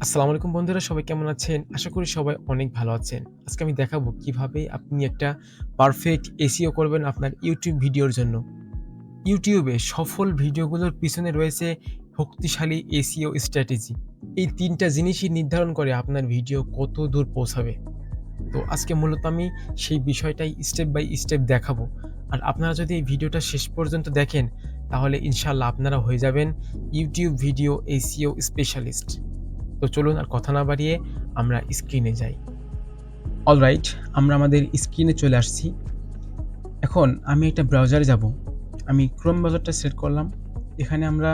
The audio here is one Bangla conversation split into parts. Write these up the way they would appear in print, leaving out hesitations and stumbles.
আসসালামু আলাইকুম বন্ধুরা, সবাই কেমন আছেন? আশা করি সবাই অনেক ভালো আছেন। আজকে আমি দেখাবো কিভাবে আপনি একটা পারফেক্ট এসইও করবেন আপনার YouTube ভিডিওর জন্য। YouTube এ সফল ভিডিওগুলোর পিছনে রয়েছে শক্তিশালী এসইও স্ট্র্যাটেজি। এই ৩ টা জিনিসই নির্ধারণ করে আপনার ভিডিও কত দূর পৌঁছাবে। তো আজকে মূলত আমি সেই বিষয়টাই স্টেপ বাই স্টেপ দেখাবো। আর আপনারা যদি এই ভিডিওটা শেষ পর্যন্ত দেখেন, তাহলে ইনশাআল্লাহ আপনারা হয়ে যাবেন YouTube ভিডিও এসইও স্পেশালিস্ট। তো চলুন আর কথা না বাড়িয়ে আমরা স্ক্রিনে যাই। অলরাইট, আমরা আমাদের স্ক্রিনে চলে আসছি। এখন আমি একটা ব্রাউজারে যাব। আমি Chrome ব্রাউজারটা সিলেক্ট করলাম। এখানে আমরা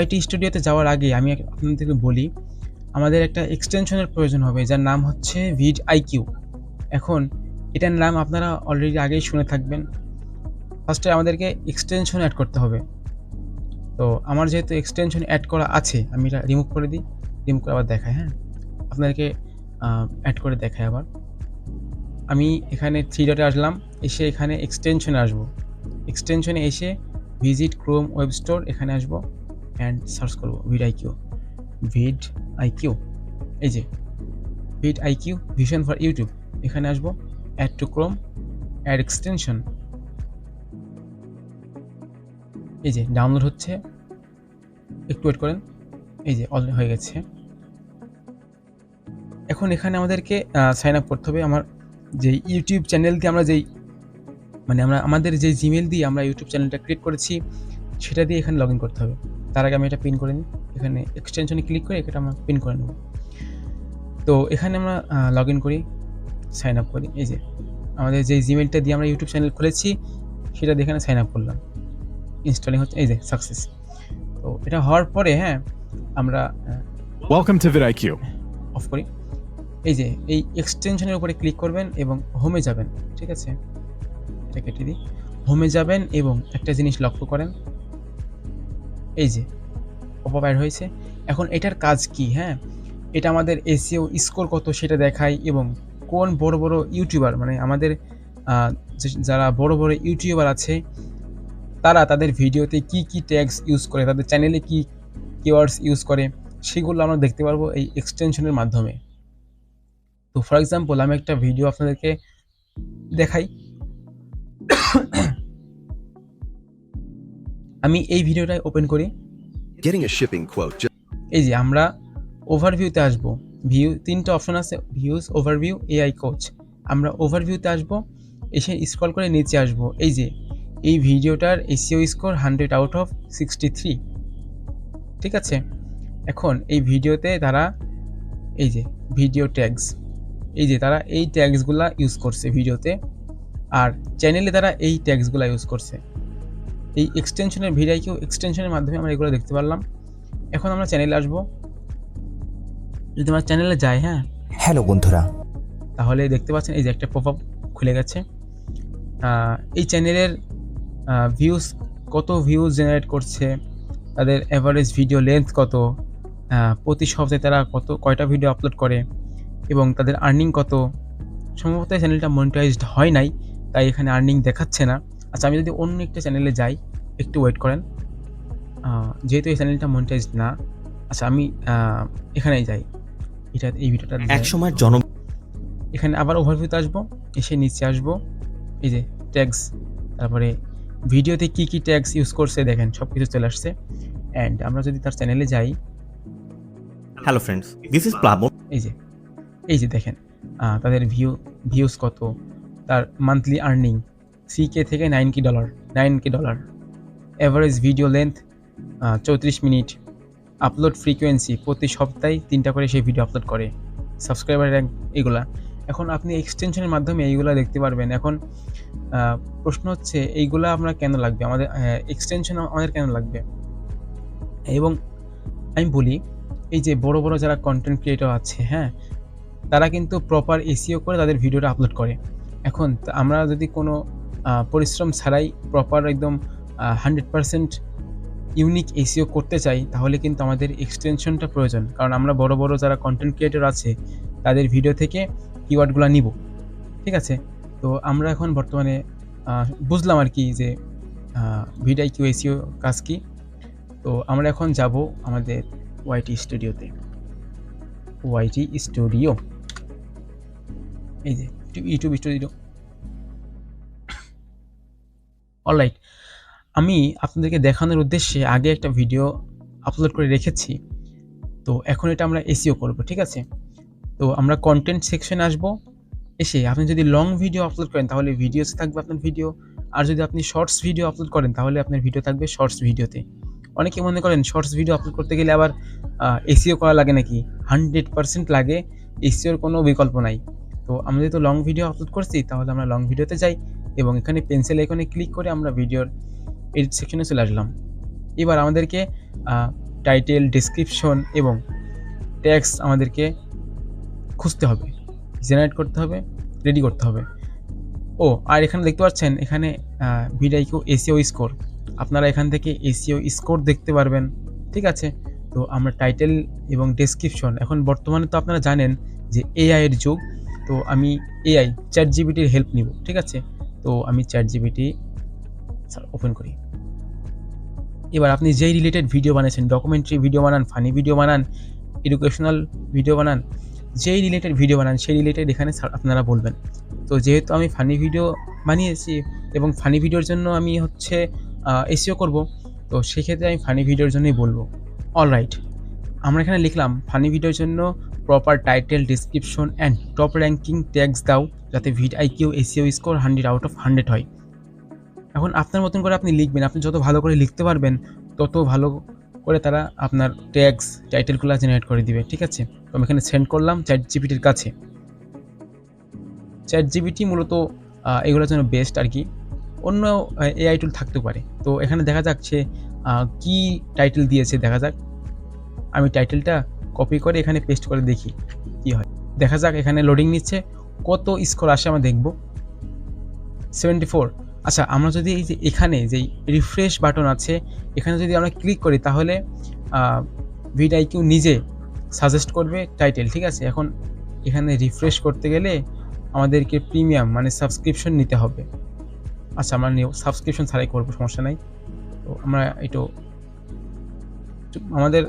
YT স্টুডিওতে যাওয়ার আগে আমি আপনাদেরকে বলি, আমাদের একটা এক্সটেনশনের প্রয়োজন হবে যার নাম হচ্ছে vidIQ। এখন এটার নাম আপনারা অলরেডি আগেই শুনে থাকবেন। ফার্স্টে আমাদেরকে এক্সটেনশন এড করতে হবে। তো আমার যেহেতু এক্সটেনশন এড করা আছে, আমি এটা রিমুভ করে দিই। রিমুভ করে আবার দেখাই, হ্যাঁ? আপনাদেরকে এড করে দেখাই আবার। আমি এখানে 3 ডটে আসলাম, এসে এখানে এক্সটেনশনে আসবো। এক্সটেনশনে এসে ভিজিট ক্রোম ওয়েব স্টোর এখানে আসবো অ্যান্ড সার্চ করব vidIQ। vidIQ, এই যে vidIQ ভিশন ফর ইউটিউব। এখানে আসবো, add to Chrome, add extension. এই যে ডাউনলোড হচ্ছে, একটু ওয়েট করেন। এই যে অলরেডি হয়ে গেছে। এখন এখানে আমাদেরকে সাইন আপ করতে হবে। আমার যে ইউটিউব চ্যানেল দিয়ে আমরা আমাদের যে জিমেইল দিয়ে আমরা ইউটিউব চ্যানেলটা ক্রিয়েট করেছি, সেটা দিয়ে এখানে লগইন করতে হবে। তার আগে আমি এটা পিন করে নিই। এখানে এক্সটেনশনে ক্লিক করে এটা আমরা পিন করে নেব। তো এখানে আমরা লগইন করি, সাইন আপ করি। এই যে আমাদের যে জিমেইলটা দিয়ে আমরা ইউটিউব চ্যানেল খুলেছি, সেটা দিয়ে এখানে সাইন আপ করলাম। ইনস্টলিং হচ্ছে, এই যে সাকসেস। তো এটা হওয়ার পরে আমরা Welcome to vidIQ. অফ করি। এই যে এই এক্সটেনশনের উপরে ক্লিক করবেন এবং হোমে যাবেন, ঠিক আছে? এটা কেটে দিই। হোমে যাবেন এবং একটা জিনিস লক্ষ্য করেন, এই যে পপআপ অ্যাড হয়েছে। এখন এটার কাজ কি, হ্যাঁ? এটা আমাদের এসইও স্কোর কত সেটা দেখায় এবং কোন বড়, বড় ইউটিউবার মানে আমাদের যারা বড়, বড় ইউটিউবার আছে, তারা তাদের ভিডিওতে কি, কি ট্যাগস ইউজ করে, তাদের চ্যানেলে কি কিওয়ার্ডস ইউজ করে, সেগুলো আমরা দেখতে পারবো এই এক্সটেনশনের মাধ্যমে। তো ফর এক্সাম্পল আমি একটা ভিডিও আপনাদেরকে দেখাই। আমি এই ভিডিওটাই ওপেন করি। Getting a shipping quote. এই যে আমরা ওভারভিউতে আসবো। ভিউ ৩ টা অপশন আছে, ভিউজ, ওভারভিউ, এআই কোচ। আমরা ওভারভিউতে আসবো, এসে স্ক্রল করে নিচে আসবো। এই যে এই ভিডিওটার এসইও স্কোর 100 আউট অফ 63, ঠিক আছে? এখন এই ভিডিওতে তারা এই যে ভিডিও ট্যাগস, এই যে তারা এই ট্যাগসগুলা ইউজ করছে ভিডিওতে, আর চ্যানেলে তারা এই ট্যাগসগুলা ইউজ করছে। এই এক্সটেনশনের vidIQ এক্সটেনশনের মাধ্যমে আমরা এগুলো দেখতে পারলাম। এখন আমরা চ্যানেলে আসবো। যদি আমরা চ্যানেলে যাই, হ্যাঁ, হ্যালো বন্ধুরা, তাহলে দেখতে পাচ্ছেন এই যে একটা পপআপ খুলে গেছে। এই চ্যানেলের ভিউজ, কত ভিউজ জেনারেট করছে, তাদের এভারেজ ভিডিও লেন্থ কত, প্রতি সপ্তাহে তারা কয়টা ভিডিও আপলোড করে এবং তাদের আর্নিং কত। সম্ভবত এই চ্যানেলটা মনিটাইজড হয় নাই, তাই এখানে আর্নিং দেখাচ্ছে না। আচ্ছা, আমি যদি অন্য একটা চ্যানেলে যাই, একটু ওয়েট করেন। যেহেতু এই চ্যানেলটা মনিটাইজড না, আচ্ছা আমি এখানেই যাই। এই ভিডিওটা একসময় এখানে আবার ওভারভিউতে আসবো, এসে নিচে আসবো, এই যে ট্যাগস, তারপরে ভিডিওতে কি, কি ট্যাগস ইউজ করছে দেখেন সবকিছু চলে আসছে। অ্যান্ড আমরা যদি তার চ্যানেলে যাই, হ্যালো ফ্রেন্ডস, দিস ইজ প্লাবন। এই যে দেখেন তাদের ভিউজ কত, তার মান্থলি আর্নিং $3K থেকে $9K, average video length 34 minute, upload frequency প্রতি সপ্তাহে 3টা করে সে ভিডিও আপলোড করে, সাবস্ক্রাইবার র্যাঙ্ক, এগুলা। এখন আপনি এক্সটেনশনের মাধ্যমে এইগুলা দেখতে পারবেন। এখন প্রশ্ন হচ্ছে এইগুলা আমরা কেন লাগবে, আমাদের এক্সটেনশন আমাদের কেন লাগবে? এবং আমি বলি, এই যে বড়, বড় যারা কন্টেন্ট ক্রিয়েটর আছে, হ্যাঁ, তারা কিন্তু প্রপার এসইও করে তাদের ভিডিওটা আপলোড করে। এখন আমরা যদি কোনো পরিশ্রম ছাড়াই প্রপার একদম 100% ইউনিক এসইও করতে চাই, তাহলে কিন্তু আমাদের এক্সটেনশনটা প্রয়োজন। কারণ আমরা বড়, বড় যারা কন্টেন্ট ক্রিয়েটর আছে, তাদের ভিডিও থেকে কিওয়ার্ডগুলো নিব, ঠিক আছে? তো আমরা এখন বর্তমানে বুঝলাম আর কি যে vidIQ এসইও কাজ কি। তো আমরা এখন যাব আমাদের YT স্টুডিওতে। ওয়াইটি স্টুডিও, এই যে ইউটিউব স্টুডিও। অলরাইট, আমি আপনাদেরকে দেখানোর উদ্দেশ্যে আগে একটা ভিডিও আপলোড করে রেখেছি। তো এখন এটা আমরা এসইও করব, ঠিক আছে? তো আমরা কন্টেন্ট সেকশনে আসব। এসে আপনি যদি লং ভিডিও আপলোড করেন তাহলে ভিডিওতে থাকবে আপনার ভিডিও, আর যদি আপনি শর্টস ভিডিও আপলোড করেন তাহলে আপনার ভিডিও থাকবে শর্টস ভিডিওতে। অনেকে মনে করেন শর্টস ভিডিও আপলোড করতে গেলে আবার এসইও করা লাগে নাকি? 100% লাগে, এসইওর কোনো বিকল্প নাই। তো আমরা যেহেতু লং ভিডিও আপলোড করছি তাহলে আমরা লং ভিডিওতে যাই এবং এখানে পেন্সিল আইকনে ক্লিক করে আমরা ভিডিওর এডিট সেকশনে চলে আসলাম। এবার আমাদেরকে টাইটেল, ডেসক্রিপশন এবং ট্যাগস আমাদেরকে খুঁজতে হবে, জেনারেট করতে হবে, রেডি করতে হবে। আর এখানে দেখতে পাচ্ছেন এখানে ভিডিআইকিউ এসইও স্কোর, আপনারা এখান থেকে এসইও স্কোর দেখতে পারবেন, ঠিক আছে? তো আমরা টাইটেল এবং ডেসক্রিপশন, এখন বর্তমানে তো আপনারা জানেন যে এআই এর যুগ। তো আমি এআই চ্যাটজিপিটির হেল্প নিব, ঠিক আছে? তো আমি চ্যাটজিপিটি ওপেন করি। এবার আপনি যেই রিলেটেড ভিডিও বানিয়েছেন, ডকুমেন্টারি ভিডিও বানান, ফানি ভিডিও বানান, এডুকেশনাল ভিডিও বানান, যেই রিলেটেড ভিডিও বানান সেই রিলেটেড এখানে আপনারা বলবেন। তো যেহেতু আমি ফানি ভিডিও বানিয়েছি এবং ফানি ভিডিওর জন্য আমি হচ্ছে এসইও করব, তো সেক্ষেত্রে আমি ফানি ভিডিওর জন্যই বলবো। অলরাইট, আমরা এখানে লিখলাম ফানি ভিডিওর জন্য proper title, description and top ranking tags দাও যাতে ভিডিআইকিউ এসইও স্কোর 100/100 হয়। এখন আপনার মতন করে আপনি লিখবেন, আপনি যত ভালো করে লিখতে পারবেন তত ভালো করে তারা আপনার ট্যাগস, টাইটেলগুলো জেনারেট করে দিবে, ঠিক আছে? তো আমি এখানে সেন্ড করলাম চ্যাটজিপিটির কাছে। চ্যাটজিপিটি মূলত এগুলোর জন্য বেস্ট আর কি, অন্য এআই টুল থাকতে পারে। তো এখানে দেখা যাচ্ছে কি টাইটেল দিয়েছে, দেখা যাক। আমি টাইটেলটা কপি করে এখানে পেস্ট করে দেখি কি হয়। দেখা যাক, এখানে লোডিং নিচ্ছে, কত স্কোর আসে আমরা দেখব। 74। আচ্ছা, আমরা যদি এই যে এখানে যেই রিফ্রেশ বাটন আছে এখানে যদি আমরা ক্লিক করি তাহলে ভিডিআইকিউ নিজে সাজেস্ট করবে টাইটেল, ঠিক আছে? এখন এখানে রিফ্রেশ করতে গেলে আমাদেরকে প্রিমিয়াম মানে সাবস্ক্রিপশন নিতে হবে। আচ্ছা, আমরা সাবস্ক্রিপশন ছাড়াই করবো, সমস্যা নাই। তো আমরা একটু আমাদের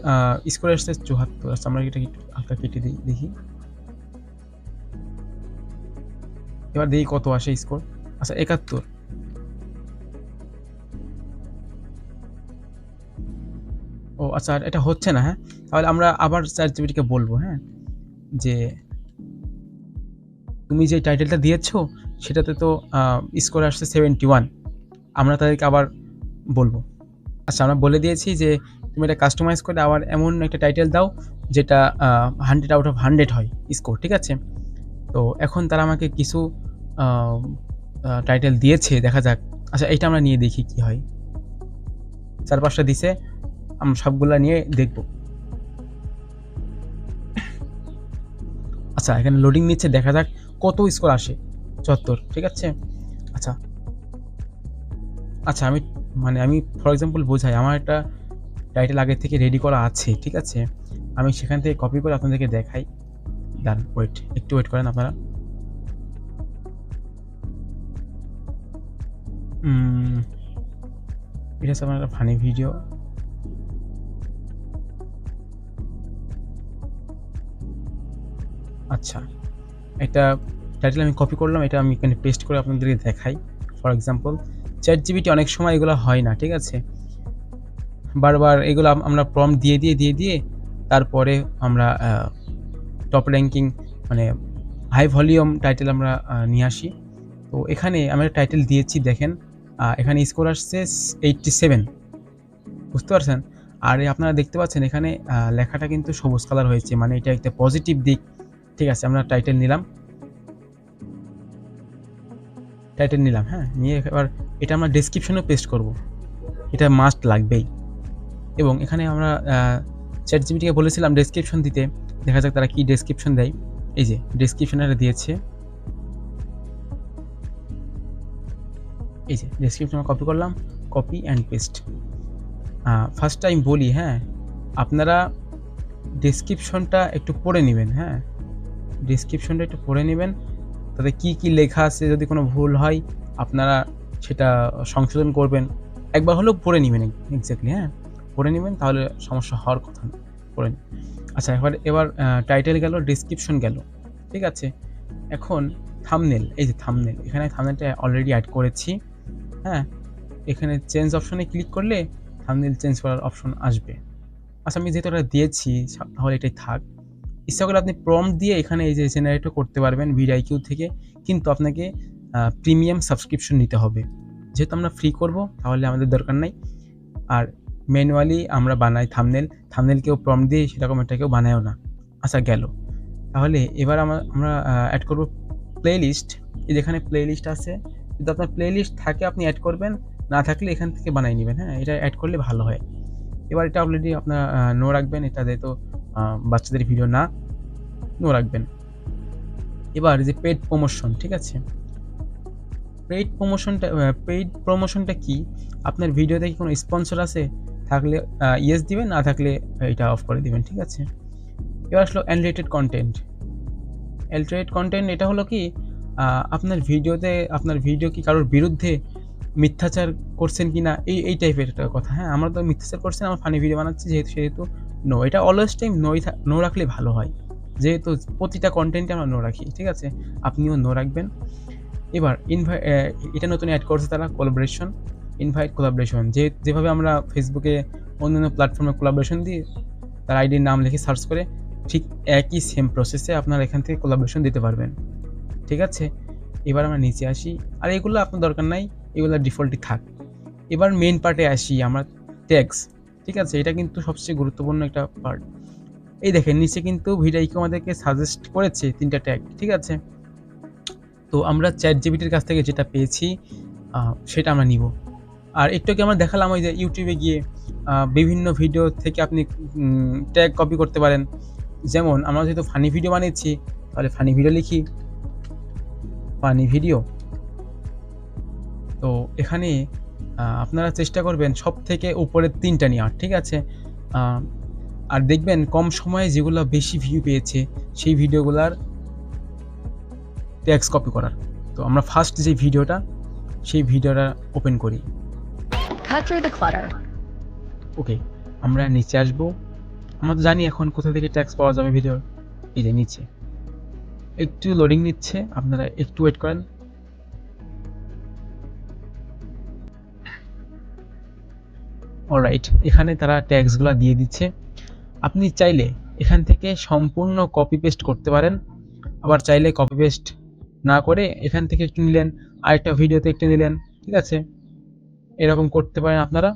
স্কোর আসছে 74। আচ্ছা, আমরা এটা একটু হালকা কেটে দিই, দেখি এবার দেখি কত আসে স্কোর। আচ্ছা, 71। আচ্ছা, এটা হচ্ছে না। হ্যাঁ, তাহলে আমরা আবার চ্যাটজিপিটিকে বলবো, হ্যাঁ, যে তুমি যে টাইটেলটা দিয়েছো সেটাতে তো স্কোর আসছে 71। আমরা তাদেরকে আবার বলবো। আচ্ছা, আমরা বলে দিয়েছি যে তুমি এটা কাস্টমাইজ করে আবার এমন একটা টাইটেল দাও যেটা 100/100 হয় স্কোর, ঠিক আছে? তো এখন তারা আমাকে কিছু টাইটেল দিয়েছে, দেখা যাক। আচ্ছা, এইটা আমরা নিয়ে দেখি কি হয়। 4-5টা দিছে, আমরা সবগুলা নিয়ে দেখব। আচ্ছা, এখানে লোডিং নিচ্ছে, দেখা যাক কত স্কোর আসে। 74, ঠিক আছে? আচ্ছা আচ্ছা, আমি ফর এক্সাম্পল বোঝাই, আমার একটা টাইটেল আগে থেকে রেডি করা আছে, ঠিক আছে? আমি সেখান থেকে কপি করে আপনাদেরকে দেখাই। ডান, একটু ওয়েট করেন আপনারা। এটা হচ্ছে আমার একটা ফানি ভিডিও। আচ্ছা, এটা টাইটেল আমি কপি করলাম, এটা আমি এখানে পেস্ট করে আপনাদেরকে দেখাই। ফর এক্সাম্পল, চ্যাটজিপিটি অনেক সময় এগুলো হয় না, ঠিক আছে? বারবার এগুলো আমরা প্রম্পট দিয়ে তারপরে আমরা টপ র্যাঙ্কিং মানে হাই ভলিউম টাইটেল আমরা নিয়ে আসি। তো এখানে আমরা টাইটেল দিয়েছি, দেখেন এখানে স্কোর আসছে 87, বুঝতে পারছেন? আর আপনারা দেখতে পাচ্ছেন এখানে লেখাটা কিন্তু সবুজ কালার হয়েছে, মানে এটা একটা পজিটিভ দিক, ঠিক আছে? আমরা টাইটেল নিলাম, হ্যাঁ, নিয়ে এবার এটা আমরা ডেসক্রিপশনেও পেস্ট করব, এটা মাস্ট লাগবেই। এবং এখানে আমরা চ্যাটজিপিটিকে বলেছিলাম ডেসক্রিপশন দিতে, দেখা যাক তারা কি ডেসক্রিপশন দেয়। এই যে ডেসক্রিপশনটা দিয়েছে, এই যে ডেসক্রিপশন কপি করলাম, copy and paste. First time বলি, হ্যাঁ, আপনারা ডেসক্রিপশনটা একটু পড়ে নেবেন, হ্যাঁ, ডেসক্রিপশনটা একটু পড়ে নেবেন, তাতে কী কী লেখা আছে, যদি কোনো ভুল হয় আপনারা সেটা সংশোধন করবেন। একবার হলেও পড়ে নেবেন এক্স্যাক্টলি, হ্যাঁ, পড়ে নেবেন, তাহলে সমস্যা হওয়ার কথা না, পড়ে নিন। আচ্ছা, এবার টাইটেল গেল, ডেসক্রিপশন গেল, ঠিক আছে। এখন থাম্বনেল, এই যে থাম্বনেল, এখানে থাম্বনেলটা অলরেডি অ্যাড করেছি, হ্যাঁ। এখানে চেঞ্জ অপশনে ক্লিক করলে থাম্বনেল চেঞ্জ করার অপশন আসবে। আচ্ছা, আমি যেহেতু এটা দিয়েছি তাহলে এটাই থাক। ইচ্ছা করলে আপনি প্রম্পট দিয়ে এখানে এই যে জেনারেটও করতে পারবেন vidIQ থেকে, কিন্তু আপনাকে প্রিমিয়াম সাবস্ক্রিপশন নিতে হবে। যেহেতু আমরা ফ্রি করব তাহলে আমাদের দরকার নাই। আর ম্যানুয়ালি আমরা বানাই থাম্বনেল কেউ প্রম্পট দিয়ে সেরকম একটা কেউ বানায়ও না। আচ্ছা, গেল। তাহলে এবার আমরা অ্যাড করব প্লেলিস্ট। এই যেখানে প্লেলিস্ট আছে, যদি আপনার প্লেলিস্ট থাকে আপনি অ্যাড করবেন, না থাকলে এখান থেকে বানাই নেবেন, হ্যাঁ। এটা অ্যাড করলে ভালো হয়। এবার এটা অলরেডি আপনার নো রাখবেন, এটা যেহেতু বাচ্চাদের ভিডিও না, নো রাখবেন। এবার যে পেইড প্রমোশন, ঠিক আছে। পেইড প্রমোশনটা কি? আপনার ভিডিওতে কি কোনো স্পন্সর আছে? থাকলে ইয়েস দিবেন, না থাকলে এটা অফ করে দিবেন, ঠিক আছে। এবার আসলো আনরিলেটেড কনটেন্ট। অ্যালটারেট কনটেন্ট এটা হলো কি, আপনার ভিডিও কি কারোর বিরুদ্ধে মিথ্যাচার করছেন কিনা, এই টাইপের একটা কথা, হ্যাঁ। আমরা তো মিথ্যাচার করছি না, আমরা ফানি ভিডিও বানাচ্ছি, সেহেতু নো। এটা অলওয়েজ টাইম নো রাখলে ভালো হয়, যেহেতু প্রতিটা কন্টেন্টে আমরা নো রাখি, ঠিক আছে। আপনিও নো রাখবেন। এবার এটা নতুন অ্যাড করছে তারা, কোলাবোরেশন, যেভাবে আমরা ফেসবুকে অন্যান্য প্ল্যাটফর্মে কোলাবোরেশন দিই, তার আইডির নাম লিখে সার্চ করে, ঠিক একই সেম প্রসেসে আপনারা এখান থেকে কোলাবোরেশন দিতে পারবেন, ঠিক আছে। এবার আমরা নিচে আসি, আর এগুলো আপনার দরকার নাই, এগুলো ডিফল্টই থাক। এবার মেইন পার্টে আসি আমরা, ট্যাগস, ঠিক আছে। এটা কিন্তু সবচেয়ে গুরুত্বপূর্ণ একটা পার্ট। এই দেখেন নিচে কিন্তু vidIQ আমাদেরকে সাজেস্ট করেছে 3টা ট্যাগ, ঠিক আছে। তো আমরা ChatGPT-র কাছ থেকে যেটা পেয়েছি সেটা আমরা নিব। আর একটু আগে আমরা দেখালাম ওই যে ইউটিউবে গিয়ে বিভিন্ন ভিডিও থেকে আপনি ট্যাগ কপি করতে পারেন। যেমন আমরা যেহেতু ফানি ভিডিও বানিয়েছি, তাহলে ফানি ভিডিও লিখি, ফানি ভিডিও। তো এখানে আপনারা চেষ্টা করবেন সবথেকে উপরের 3টা নেওয়ার, ঠিক আছে। আর দেখবেন কম সময়ে যেগুলো বেশি ভিউ পেয়েছে সেই ভিডিওগুলার ট্যাগস কপি করার। তো আমরা ফার্স্ট যে ভিডিওটা, সেই ভিডিওটা ওপেন করি। Cut through the clutter. ওকে, আমরা নিচে আসবো। আমরা তো জানি এখন কোথা থেকে ট্যাগস পাওয়া যাবে ভিডিওর। এই যে নিচে একটু লোডিং নিচ্ছে, আপনারা একটু ওয়েট করেন। অলরাইট, এখানে তারা ট্যাগসগুলো দিয়ে দিচ্ছে। আপনি চাইলে এখান থেকে সম্পূর্ণ কপি পেস্ট করতে পারেন, আবার চাইলে কপি পেস্ট না করে এখান থেকে একটু নিলেন, আরেকটা ভিডিওতে একটু নিলেন, ঠিক আছে। এরকম করতে পারেন আপনারা।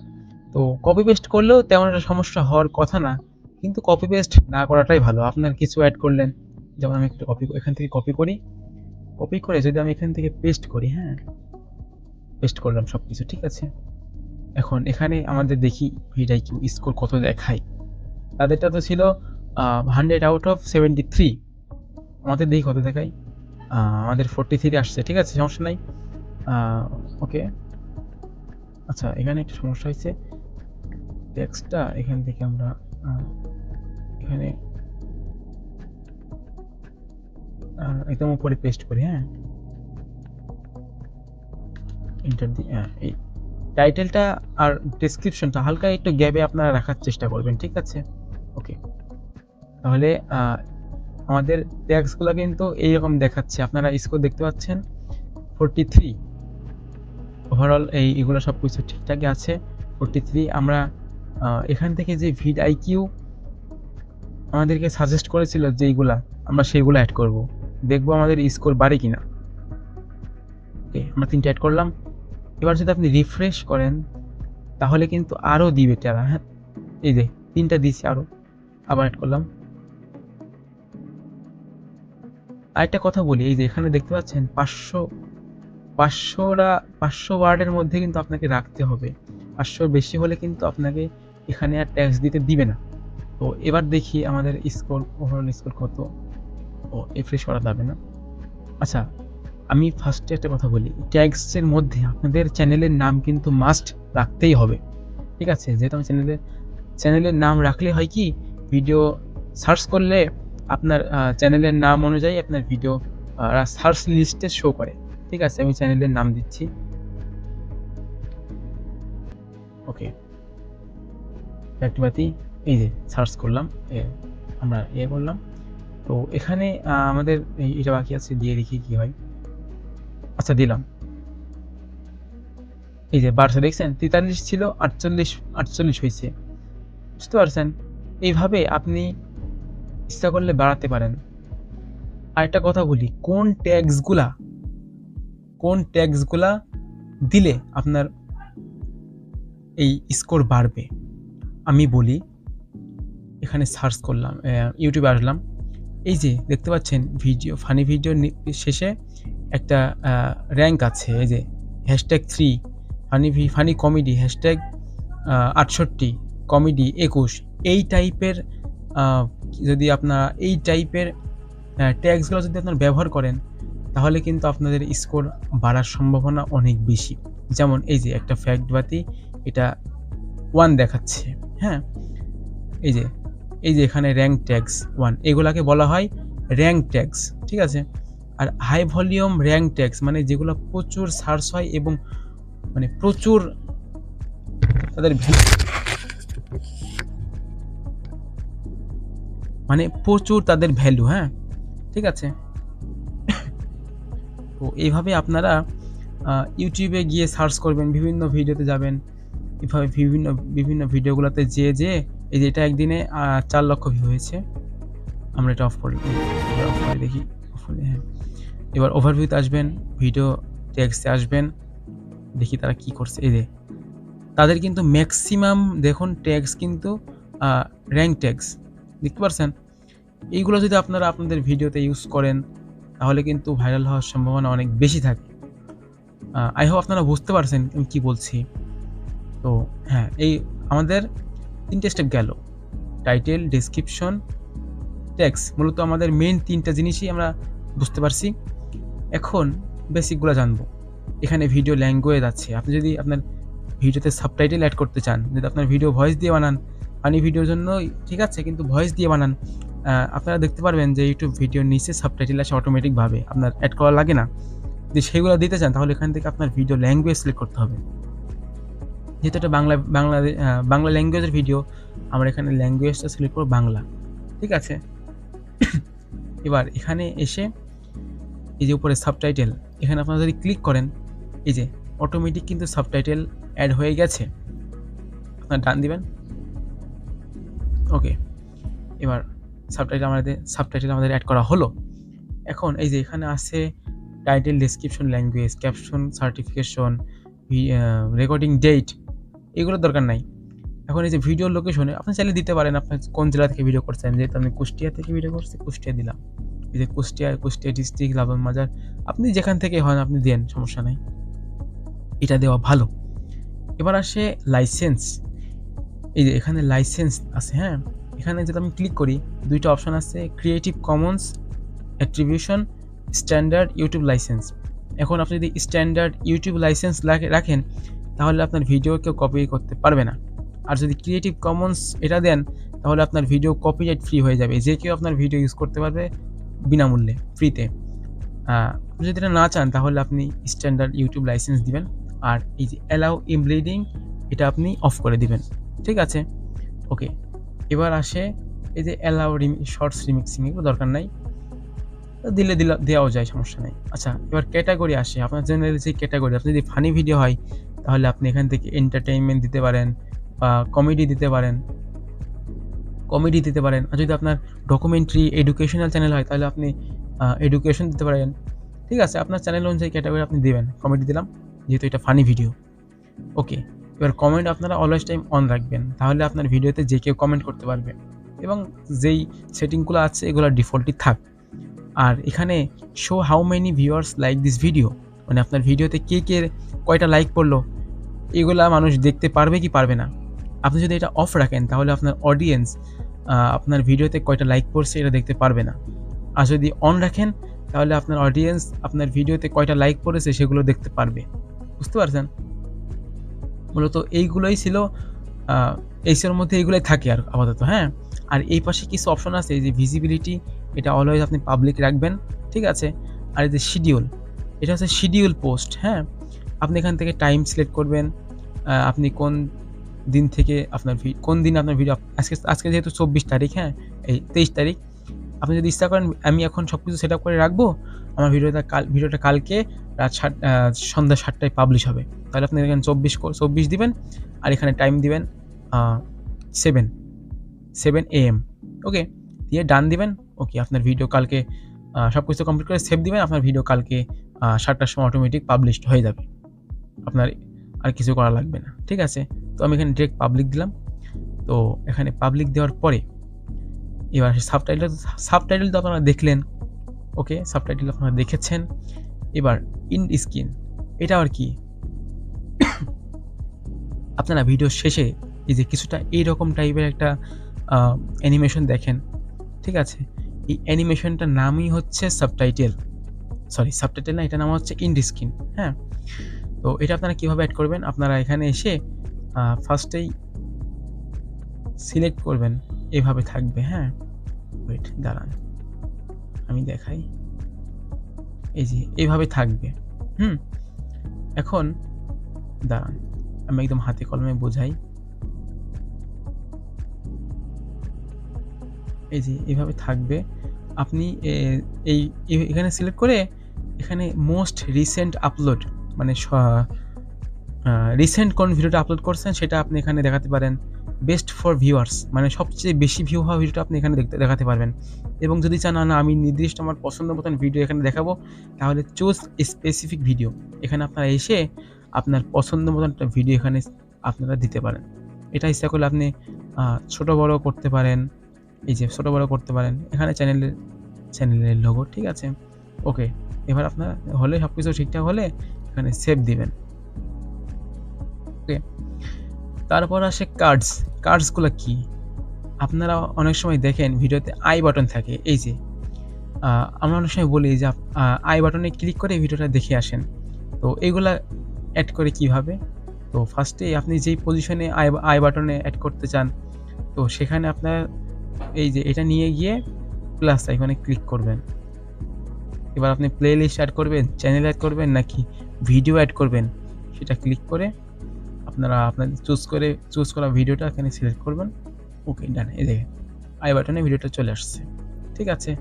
তো কপি পেস্ট করলেও তেমন একটা সমস্যা হওয়ার কথা না, কিন্তু কপি পেস্ট না করাটাই ভালো। আপনার কিছু অ্যাড করলেন, যেমন আমি একটু এখান থেকে কপি করে যদি আমি এখান থেকে পেস্ট করি, হ্যাঁ, পেস্ট করলাম সব কিছু, ঠিক আছে। এখন এখানে আমাদের দেখি vidIQ স্কোর কত দেখায়। তাদেরটা তো ছিল 100/73, আমাদের দেখি কত দেখায়। আমাদের 43 আসছে, ঠিক আছে, সমস্যা নাই। ওকে, আচ্ছা, এখানে একটা সমস্যা হয়েছে। টেক্সটটা এখান থেকে আমরা এখানে একদম উপরে পেস্ট করি, হ্যাঁ, এন্টার দিই। এই টাইটেলটা আর ডেসক্রিপশনটা হালকা একটু গ্যাপে আপনারা রাখার চেষ্টা করবেন, ঠিক আছে। ওকে, তাহলে আমাদের ট্যাগসগুলো কিন্তু এইরকম দেখাচ্ছে, আপনারা স্কোর দেখতে পাচ্ছেন 43। ওভারঅল এগুলো সব কিছু ঠিকঠাকই আছে, 43। আমরা এখান থেকে যে vidIQ আমাদেরকে সাজেস্ট করেছিল যেইগুলা, আমরা সেইগুলো অ্যাড করব, দেখবো আমাদের স্কোর বাড়ে কিনা। ওকে, আমরা 3টা অ্যাড করলাম। এবার যদি আপনি রিফ্রেশ করেন তাহলে কিন্তু আরও দিবে তারা, হ্যাঁ। এই যে 3টা দিয়েছি, আবার অ্যাড করলাম। আরেকটা কথা বলি, এই যে এখানে দেখতে পাচ্ছেন 500 ওয়ার্ডের মধ্যে কিন্তু আপনাকে রাখতে হবে। 500 বেশি হলে কিন্তু আপনাকে এখানে আর ট্যাক্স দিতে দিবে না। তো এবার দেখি আমাদের স্কোর, ওভারঅল স্কোর কত। রিফ্রেশ করা যাবে না। আচ্ছা, আমি ফার্স্টে একটা কথা বলি, ট্যাগসের মধ্যে আপনাদের চ্যানেলের নাম কিন্তু মাস্ট রাখতেই হবে, ঠিক আছে। যেহেতু আমি চ্যানেলের নাম রাখলে হয় কি, ভিডিও সার্চ করলে আপনার চ্যানেলের নাম অনুযায়ী আপনার ভিডিও সার্চ লিস্টে শো করে, ঠিক আছে। আমি চ্যানেলের নাম দিচ্ছি, ওকে, ফ্যাক্টবাতি। এই যে সার্চ করলাম, আমরা করলাম। তো এখানে আমাদের এটা বাকি আছে, দিয়ে দেখি কি হয়। আচ্ছা দিলাম, এই যে বাড়ছে দেখছেন, 43 ছিল 48 হয়েছে, বুঝতে পারছেন? এইভাবে আপনি ইচ্ছা করলে বাড়াতে পারেন। আরেকটা কথা বলি, কোন ট্যাগসগুলা দিলে আপনার এই স্কোর বাড়বে আমি বলি। এখানে সার্চ করলাম, ইউটিউবে আসলাম, এই যে দেখতে পাচ্ছেন ফানি ভিডিও শেষে একটা র্যাঙ্ক আছে, এই যে #3 ফানি কমেডি, #68 কমেডি 21, এই টাইপের যদি আপনারা এই টাইপের ট্যাগসগুলো যদি আপনারা ব্যবহার করেন, তাহলে কিন্তু আপনাদের স্কোর বাড়ার সম্ভাবনা অনেক বেশি। যেমন এই যে একটা ফ্যাক্ট বাতি, এটা 1 দেখাচ্ছে, হ্যাঁ, এই যে এখানে র্যাঙ্ক ট্যাগস 1, এগুলাকে বলা হয় র্যাঙ্ক ট্যাগস, ঠিক আছে? আর হাই ভলিউম র্যাঙ্ক ট্যাগস মানে যেগুলো প্রচুর সার্চ হয় এবং মানে প্রচুর তাদের ভ্যালু, হ্যাঁ, ঠিক আছে? তো এইভাবে আপনারা ইউটিউবে গিয়ে সার্চ করবেন, বিভিন্ন ভিডিওতে যাবেন, এভাবে বিভিন্ন ভিডিওগুলোতে যে এই যে এটা একদিনে 4 লক্ষ ভিউ হয়েছে। আমরা এটা অফ করে দেখি, হ্যাঁ। এবার ওভারভিউতে আসবেন, ভিডিও ট্যাগসে আসবেন, দেখি তারা কি করছে। এই যে তাদের কিন্তু ম্যাক্সিমাম দেখুন ট্যাগস কিন্তু র্যাঙ্ক ট্যাগস, দেখতে পারছেন? এইগুলো যদি আপনারা আপনাদের ভিডিওতে ইউজ করেন, তাহলে কিন্তু ভাইরাল হওয়ার সম্ভাবনা অনেক বেশি থাকে। আই হোপ আপনারা বুঝতে পারছেন আমি কি বলছি। তো হ্যাঁ, এই আমাদের 3টে স্টেপ গেল, টাইটেল, ডেসক্রিপশন, ট্যাগস। মূলত আমাদের মেইন 3টা জিনিসই আমরা বুঝতে পারছি। এখন বেসিকগুলো জানবো। এখানে ভিডিও ল্যাঙ্গুয়েজ আছে, আপনি যদি আপনার ভিডিওতে সাবটাইটেল অ্যাড করতে চান, যদি আপনার ভিডিও ভয়েস দিয়ে বানান, ফানি ভিডিওর জন্য ঠিক আছে, কিন্তু ভয়েস দিয়ে বানান, আপনারা দেখতে পারবেন যে ইউটিউব ভিডিওর নিচে সাবটাইটেল আসে অটোমেটিকভাবে, আপনার অ্যাড করা লাগে না। যদি সেইগুলো দিতে চান, তাহলে এখান থেকে আপনার ভিডিও ল্যাঙ্গুয়েজ সিলেক্ট করতে হবে। যেহেতু এটা বাংলা ল্যাঙ্গুয়েজের ভিডিও, আমরা এখানে ল্যাঙ্গুয়েজটা সিলেক্ট করব বাংলা, ঠিক আছে? এবার এখানে এসে এই যে উপরে সাবটাইটেল, এখানে আপনারা যদি ক্লিক করেন, এই যে অটোমেটিক কিন্তু সাবটাইটেল অ্যাড হয়ে গেছে, আপনারা ডান দিবেন। ওকে, এবার সাবটাইটেল আমাদের অ্যাড করা হলো। এখন এই যে এখানে আছে title, description, language, caption, certification, recording date, এগুলোর দরকার নাই। এখন এই যে ভিডিও লোকেশনে আপনি চাইলে দিতে পারেন আপনার কোন জেলা থেকে ভিডিও করছেন। যেহেতু আমি কুষ্টিয়া থেকে ভিডিও করছি, কুষ্টিয়া দিলাম। এই যে কুষ্টিয়া ডিস্ট্রিক্ট, লাবণ বাজার, আপনি যেখান থেকে হন আপনি দেন, সমস্যা নাই, এটা দেওয়া ভালো। এবার আসে লাইসেন্স। এই যে এখানে লাইসেন্স আছে, হ্যাঁ, এখানে যদি আমি ক্লিক করি, 2টা অপশন আছে, creative Commons attribution, standard YouTube licence. এখন আপনি যদি স্ট্যান্ডার্ড ইউটিউব লাইসেন্স রাখেন, তাহলে আপনার ভিডিও কেউ কপি করতে পারবে না। আর যদি ক্রিয়েটিভ কমন্স এটা দেন, তাহলে আপনার ভিডিও কপিরাইট ফ্রি হয়ে যাবে, যে কেউ আপনার ভিডিও ইউজ করতে পারবে বিনামূল্যে, ফ্রিতে। আপনি যদি এটা না চান, তাহলে আপনি স্ট্যান্ডার্ড ইউটিউব লাইসেন্স দিবেন, আর এই যে অ্যালাউ এমবেডিং, এটা আপনি অফ করে দিবেন, ঠিক আছে? ওকে, এবার আসে এই যে অ্যালাউ শর্টস রিমিক্সিং, এগুলো দরকার নাই, দিলে দেওয়াও যায়, সমস্যা নেই। আচ্ছা, এবার ক্যাটাগরি আসে, আপনার জেনারেল যে ক্যাটাগরি, আপনি যদি ফানি ভিডিও হয়, তাহলে আপনি এখান থেকে এন্টারটেইনমেন্ট দিতে পারেন বা কমেডি দিতে পারেন, আর যদি আপনার ডকুমেন্টারি, এডুকেশনাল চ্যানেল হয়, তাহলে আপনি এডুকেশন দিতে পারেন, ঠিক আছে? আপনার চ্যানেল অনুযায়ী ক্যাটাগরি আপনি দেবেন। কমেডি দিলাম, যেহেতু এটা ফানি ভিডিও। ওকে, এবার কমেন্ট আপনারা অলওয়েজ টাইম অন রাখবেন, তাহলে আপনার ভিডিওতে যে কেউ কমেন্ট করতে পারবে, এবং যেই সেটিংগুলো আছে এগুলো ডিফল্টই থাক। আর এখানে show how many viewers like this video, মানে আপনার ভিডিওতে কে কয়টা লাইক পড়লো, এগুলা মানুষ দেখতে পারবে কি পারবে না। আপনি যদি এটা অফ রাখেন, তাহলে আপনার অডিয়েন্স আপনার ভিডিওতে কয়টা লাইক পড়ছে এটা দেখতে পারবে না। আর যদি অন রাখেন, তাহলে আপনার অডিয়েন্স আপনার ভিডিওতে কয়টা লাইক পড়েছে সেগুলো দেখতে পারবে, বুঝতে পারছেন? মূলত এইগুলোই ছিল, এইসের মধ্যে এইগুলোই থাকে আর আপাতত, হ্যাঁ। আর এই পাশে কিছু অপশন আছে, এই যে ভিজিবিলিটি, এটা অলওয়েজ আপনি পাবলিক রাখবেন, ঠিক আছে? আর এই যে শিডিউল, এটা হচ্ছে শিডিউল পোস্ট, হ্যাঁ। আপনি এখান থেকে টাইম সিলেক্ট করবেন, আপনি কোন দিন থেকে আপনার কোন দিন আপনার ভিডিও, আজকে যেহেতু 24 তারিখ, হ্যাঁ, এই 23 তারিখ। আপনি যদি ইচ্ছা করেন আমি এখন সবকিছু সেট আপ করে রাখবো, আমার ভিডিওটা কালকে সন্ধ্যা 7টায় পাবলিশ হবে। তাহলে আপনি এখানে 24 দিবেন আর এখানে টাইম দিবেন 7 AM। ওকে, দিয়ে ডান দিবেন। ওকে, আপনার ভিডিও কালকে সবকিছু কমপ্লিট করে সেভ দিবেন, আপনার ভিডিও কালকে 7টার সময় অটোমেটিক পাবলিশড হয়ে যাবে। আপনার আর কিছু করা লাগবে না, ঠিক আছে? তো আমি এখানে ডিরেক্ট পাবলিক দিলাম। তো এখানে পাবলিক দেওয়ার পরে এবার সাবটাইটেল তো আপনারা দেখলেন। ওকে, সাবটাইটেল আপনারা দেখেছেন। এবার ইন্ড স্ক্রিন, এটা আর কি, আপনারা ভিডিও শেষে এই যে কিছুটা এইরকম টাইপের একটা অ্যানিমেশন দেখেন, ঠিক আছে? এই অ্যানিমেশনটার নামই হচ্ছে সাবটাইটেল না, এটার নাম হচ্ছে ইন্ড স্ক্রিন। হ্যাঁ, তো এটা আপনারা কীভাবে অ্যাড করবেন, আপনারা এখানে এসে ফার্স্টেই সিলেক্ট করবেন, এভাবে থাকবে। হ্যাঁ, ওয়েট দাঁড়ান আমি দেখাই, এই যে এইভাবে থাকবে। এখন দাঁড়ান আমি একদম হাতে কলমে বোঝাই। এই যে এইভাবে থাকবে। আপনি এখানে সিলেক্ট করে এখানে মোস্ট রিসেন্ট আপলোড, মানে রিসেন্ট কোন ভিডিওটা আপলোড করছেন সেটা আপনি এখানে দেখাতে পারেন। বেস্ট ফর ভিউয়ার্স, মানে সবচেয়ে বেশি ভিউ হওয়া ভিডিওটা আপনি এখানে দেখাতে পারবেন। এবং যদি চান না আমি নির্দিষ্ট আমার পছন্দ মতন ভিডিও এখানে দেখাবো, তাহলে চুজ স্পেসিফিক ভিডিও, এখানে আপনারা এসে আপনার পছন্দ মতন একটা ভিডিও এখানে আপনারা দিতে পারেন। এটা ইচ্ছা করলে আপনি ছোট বড় করতে পারেন, এই যে ছোট বড় করতে পারেন, এখানে চ্যানেলের লোগো, ঠিক আছে? ওকে, এবার আপনার হলে সব কিছু ঠিকঠাক হলে এখানে সেভ দিবেন। ওকে, তারপর আসে কার্ডসগুলো কি? আপনারা অনেক সময় দেখেন ভিডিওতে আই বাটন থাকে, এই যে আমরা অনেক সময় বলি যে আই বাটনে ক্লিক করে ভিডিওটা দেখে আসেন। তো এইগুলা অ্যাড করে কিভাবে? তো ফার্স্টে আপনি যেই পজিশনে আই বাটনে অ্যাড করতে চান, তো সেখানে আপনার এই যে এটা নিয়ে গিয়ে প্লাস আইকনে ক্লিক করবেন। এবার আপনি প্লে লিস্ট অ্যাড করবেন, চ্যানেল অ্যাড করবেন নাকি ভিডিও অ্যাড করবেন, সেটা ক্লিক করে আপনারা আপনাদের চুজ করা ভিডিওটা এখানে সিলেক্ট করবেন। ওকে, ডান। এই দেখেন আই বাটনে ভিডিওটা চলে আসছে, ঠিক আছে?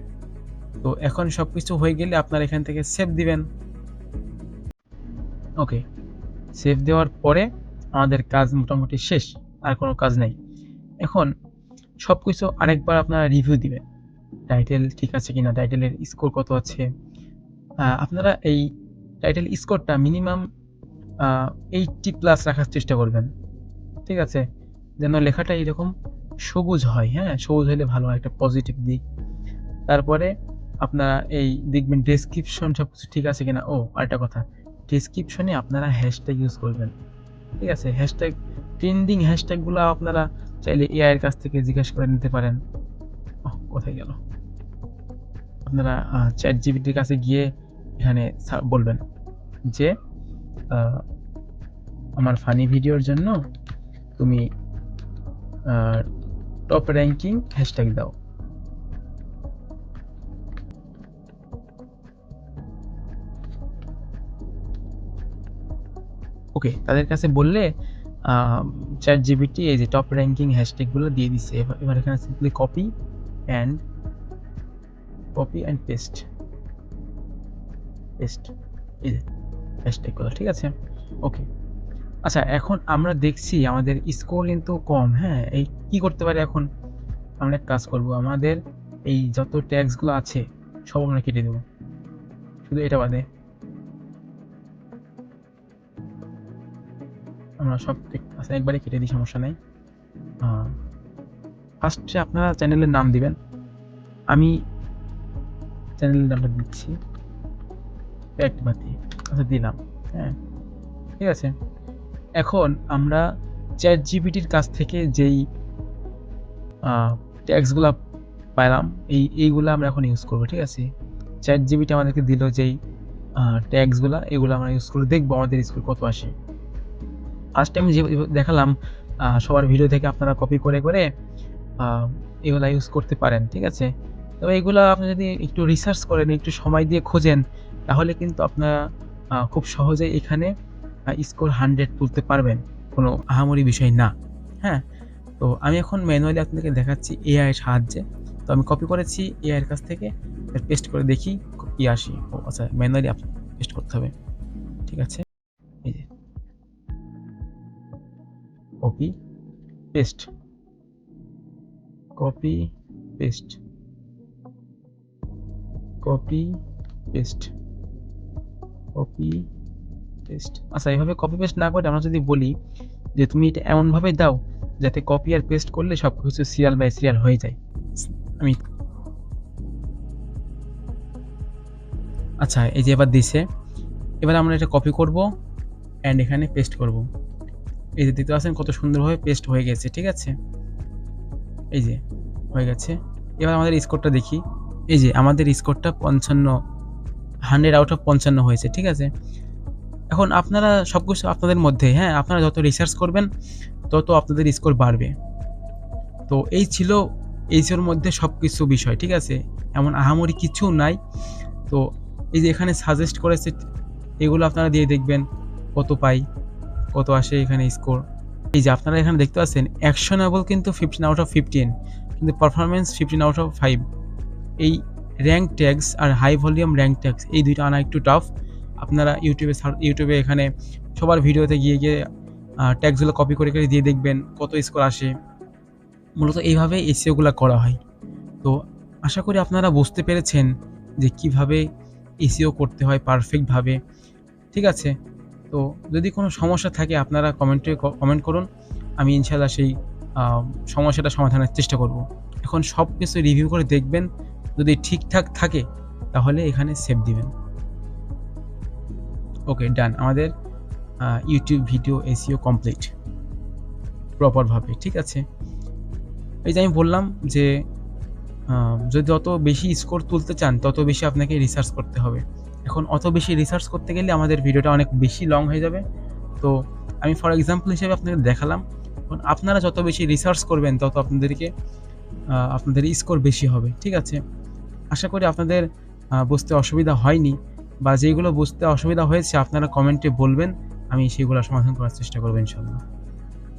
তো এখন সব কিছু হয়ে গেলে আপনারা এখান থেকে সেভ দিবেন। ওকে, সেভ দেওয়ার পরে আমাদের কাজ মোটামুটি শেষ, আর কোনো কাজ নেই। এখন সব কিছু আরেকবার আপনারা রিভিউ দিবেন, টাইটেল ঠিক আছে কিনা, টাইটেলের স্কোর কত আছে। আপনারা এই টাইটেল স্কোরটা মিনিমাম 80+ রাখার চেষ্টা করবেন, ঠিক আছে? যেন লেখাটা এরকম সবুজ হয়। হ্যাঁ, সবুজ হলে ভালো হয়, একটা পজিটিভ দিক। তারপরে আপনারা এই দেখবেন ডেসক্রিপশন সব কিছু ঠিক আছে কিনা। আরেকটা কথা, ডেসক্রিপশনে আপনারা হ্যাশট্যাগ ইউজ করবেন, ঠিক আছে? হ্যাশট্যাগ, ট্রেন্ডিং হ্যাশট্যাগুলো আপনারা চাইলে এআই এর কাছ থেকে জিজ্ঞাসা করে নিতে পারেন। কোথায় গেল? আপনারা ChatGPT-র কাছে গিয়ে এখানে বলবেন যে আমার ফানি ভিডিওর জন্য তুমি টপ র্যাঙ্কিং হ্যাশট্যাগ দাও। ওকে, তাদের কাছে বললে ChatGPT এই যে টপ র্যাঙ্কিং হ্যাশট্যাগুলো দিয়ে দিচ্ছে। এবার এখানে সিম্পলি কপি অ্যান্ড পেস্ট এই যে হ্যাশট্যাগুলো, ঠিক আছে? ওকে, আচ্ছা এখন আমরা দেখছি আমাদের স্কোর কিন্তু কম। হ্যাঁ, এই কি করতে পারি এখন? আমরা এক কাজ করব, আমাদের এই যত ট্যাগসগুলো আছে সব আমরা কেটে দেব, শুধু এটা বাদে। আমরা সব আচ্ছা একবারে কেটে দিই, সমস্যা নাই। ফার্স্টে আপনারা চ্যানেলের নাম দিবেন। আমি চ্যানেলের নামটা দিচ্ছি আচ্ছা দিলাম। হ্যাঁ, ঠিক আছে। এখন আমরা ChatGPT-র কাছ থেকে যেই ট্যাগসগুলো পাইলাম, এইগুলো আমরা এখন ইউজ করব, ঠিক আছে? ChatGPT আমাদেরকে দিল যেই ট্যাগসগুলো, এগুলো আমরা ইউজ করে দেখবো আমাদের স্কোর কত আসে। ফার্স্ট টাইম যে দেখালাম সবার ভিডিও থেকে আপনারা কপি করে এগুলা ইউজ করতে পারেন, ঠিক আছে? তবে এগুলো আপনি যদি একটু রিসার্চ করেন, একটু সময় দিয়ে খোঁজেন, তাহলে কিন্তু আপনারা খুব সহজেই এখানে স্কোর 100 তুলতে পারবেন, কোনো আহামরি বিষয় না। হ্যাঁ, তো আমি এখন ম্যানুয়ালি আপনাদেরকে দেখাচ্ছি এআই এর সাহায্যে। আমি কপি করেছি এআই এর কাছ থেকে, পেস্ট করে দেখি কি আসে। ও আচ্ছা, ম্যানুয়ালি পেস্ট করতে হবে। ঠিক আছে, এই যে copy paste, copy paste, copy paste, copy paste. আচ্ছা, এইভাবে কপি পেস্ট না করে আমরা যদি বলি যে তুমি এটা এমনভাবে দাও যাতে কপি আর পেস্ট করলে সব কিছু সিরিয়াল বাই সিরিয়াল হয়ে যায়। আমি আচ্ছা, এই যে এবার দিছে, এবার আমরা এটা কপি করব অ্যান্ড এখানে পেস্ট করব। এই যে দেখতে পাচ্ছেন কত সুন্দরভাবে পেস্ট হয়ে গেছে। ঠিক আছে, এই যে হয়ে গেছে। এবার আমাদের স্কোরটা দেখি। এই যে আমাদের স্কোরটা 55, 100 আউট অফ 55 হয়েছে। ঠিক আছে, এখন আপনারা সব কিছু আপনাদের মধ্যে, হ্যাঁ, আপনারা যত রিসার্চ করবেন তত আপনাদের স্কোর বাড়বে। তো এই ছিল এইচওর মধ্যে সব কিছু বিষয়। ঠিক আছে, এমন আহামরি কিছু নাই। তো এই যে এখানে সাজেস্ট করেছে, এগুলো আপনারা দিয়ে দেখবেন কত পাই, কত আসে এখানে স্কোর। এই যে আপনারা এখানে দেখতে পাচ্ছেন অ্যাকশনেবল কিন্তু 15 আউট অফ 15, কিন্তু পারফরমেন্স 15 আউট অফ 5। এই র্যাঙ্ক ট্যাগস আর হাই ভলিউম র্যাঙ্ক ট্যাগস এই দুইটা আনা একটু টাফ। আপনারা ইউটিউবে এখানে সবার ভিডিওতে গিয়ে ট্যাগসগুলো কপি করে দিয়ে দেখবেন কত স্কোর আসে। মূলত এইভাবে এসইওগুলো করা হয়। তো আশা করি আপনারা বুঝতে পেরেছেন যে কিভাবে এসইও করতে হয় পারফেক্টভাবে। ঠিক আছে, তো যদি কোনো সমস্যা থাকে আপনারা কমেন্ট করুন, আমি ইনশাআল্লাহ সেই সমস্যাটা সমাধানের চেষ্টা করব। এখন সব কিছু রিভিউ করে দেখবেন, যদি ঠিকঠাক থাকে তাহলে এখানে সেভ দিবেন। ওকে, ডান। আমাদের ইউটিউব ভিডিও এসইও কমপ্লিট প্রপারভাবে। ঠিক আছে, এই যে আমি বললাম যে যদি যত বেশি স্কোর তুলতে চান তত বেশি আপনাকে রিসার্চ করতে হবে। এখন অত বেশি রিসার্চ করতে গেলে আমাদের ভিডিওটা অনেক বেশি লং হয়ে যাবে। তো আমি ফর এক্সাম্পল হিসেবে আপনাকে দেখালাম। এখন আপনারা যত বেশি রিসার্চ করবেন তত আপনাদের স্কোর বেশি হবে। ঠিক আছে, আশা করি আপনাদের বুঝতে অসুবিধা হয়নি, বা যেগুলো বুঝতে অসুবিধা হয়েছে আপনারা কমেন্টে বলবেন, আমি সেগুলো সমাধান করার চেষ্টা করব ইনশাআল্লাহ।